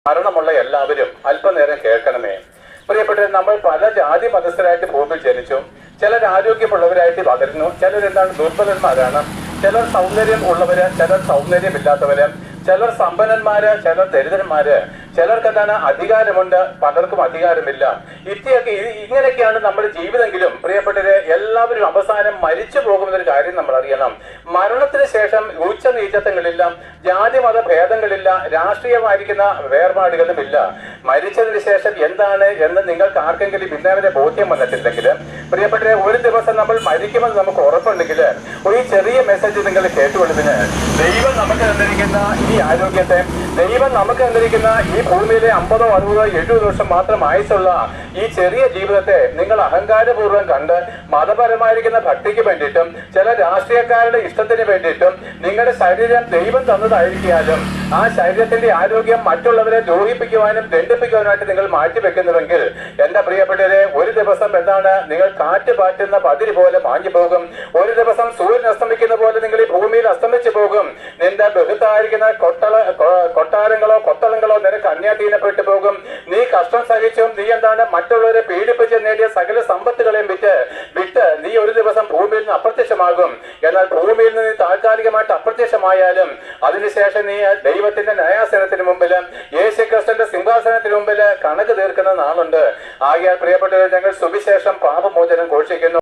മരണമുള്ള എല്ലാവരും അല്പനേരം കേൾക്കണമേ. പ്രിയപ്പെട്ട, നമ്മൾ പല ജാതി മതസ്ഥരായിട്ട് ഭൂമിയിൽ ജനിച്ചു. ചിലർ ആരോഗ്യമുള്ളവരായിട്ട് വളരുന്നു, ചിലരെന്താണ് ദുർബലന്മാരാണ്, ചിലർ സൗന്ദര്യം ഉള്ളവര്, ചിലർ സൗന്ദര്യമില്ലാത്തവര്, ചിലർ സമ്പന്നന്മാര്, ചിലർ ദരിദ്രന്മാര്, ചിലർക്ക് എന്താണ് അധികാരമുണ്ട്, പലർക്കും അധികാരമില്ല. ഇങ്ങനെയൊക്കെയാണ് നമ്മുടെ ജീവിതമെങ്കിലും പ്രിയപ്പെട്ടവരെ, എല്ലാവരും അവസാനം മരിച്ചു പോകുന്നൊരു കാര്യം നമ്മൾ അറിയണം. മരണത്തിന് ശേഷം ഉച്ച നീചത്വങ്ങളില്ല, ജാതി മത ഭേദങ്ങളില്ല, രാഷ്ട്രീയമായിരിക്കുന്ന വേർപാടുകളുമില്ല. മരിച്ചതിന് ശേഷം എന്താണ് എന്ന് നിങ്ങൾക്ക് ആർക്കെങ്കിലും ഇന്നവരെ ബോധ്യം വന്നിട്ടില്ലെങ്കിൽ പ്രിയപ്പെട്ടവരെ, ഒരു ദിവസം നമ്മൾ മരിക്കുമെന്ന് നമുക്ക് ഉറപ്പുണ്ടെങ്കിൽ ഒരു ചെറിയ മെസ്സേജ് നിങ്ങൾ കേട്ടുകൊള്ളുന്നതിന്, ദൈവം നമുക്ക് തന്നിരിക്കുന്ന ഈ ആരോഗ്യത്തെ, ദൈവം നമുക്ക് തന്നിരിക്കുന്ന ഈ ഭൂമിയിലെ 50, 60, 70 വർഷം മാത്രം ആയുസുള്ള ഈ ചെറിയ ജീവിതത്തെ നിങ്ങൾ അഹങ്കാരപൂർവ്വം കണ്ട് മതപരമായിരിക്കുന്ന ഭക്തിക്ക് വേണ്ടിയിട്ടും ചില രാഷ്ട്രീയക്കാരുടെ ഇഷ്ടത്തിന് വേണ്ടിയിട്ടും നിങ്ങളുടെ ശരീരം ദൈവം തന്നതായിരിക്കാലും ആ ശരീരത്തിന്റെ ആരോഗ്യം മറ്റുള്ളവരെ ദ്രോഹിപ്പിക്കുവാനും ദണ്ഡിപ്പിക്കുവാനായിട്ട് നിങ്ങൾ മാറ്റിവെക്കുന്നുവെങ്കിൽ എന്റെ പ്രിയപ്പെട്ടവരെ, ഒരു ദിവസം എന്താണ്, നിങ്ങൾ കാറ്റ് പാറ്റുന്ന പതിര് പോലെ മാഞ്ഞു പോകും. ഒരു ദിവസം സൂര്യൻ അസ്തമിക്കുന്ന പോലെ നിങ്ങൾ ഈ ഭൂമിയിൽ അസ്തമിച്ചു പോകും. നിന്റെ ബഹുത്തായിരിക്കുന്ന കൊട്ടാരങ്ങളോ കൊത്തളങ്ങളോ നിനക്ക് അന്യാധീനപ്പെട്ടു പോകും. നീ കഷ്ടം സഹിച്ചും നീ എന്താണ് മറ്റുള്ളവരെ പീഡിപ്പിച്ച് നേടിയ സകല സമ്പത്തുകളെയും വിട്ട് നീ ഒരു ദിവസം ഭൂമിയിൽ നിന്ന് അപ്രത്യക്ഷമാകും. എന്നാൽ ഭൂമിയിൽ നിന്ന് താൽക്കാലികമായിട്ട് അപ്രത്യക്ഷമായാലും അതിനുശേഷം നീ ദൈവത്തിന്റെ ന്യായാസനത്തിന് മുമ്പിൽ, യേശുക്രിസ്തുവിന്റെ സിംഹാസനത്തിന് മുമ്പിൽ കണക്ക് തീർക്കുന്ന നാളുണ്ട്. ആകയാൽ പ്രിയപ്പെട്ടവരെ, ഞങ്ങൾ സുവിശേഷം പാപമോചനം ഘോഷിക്കുന്നു.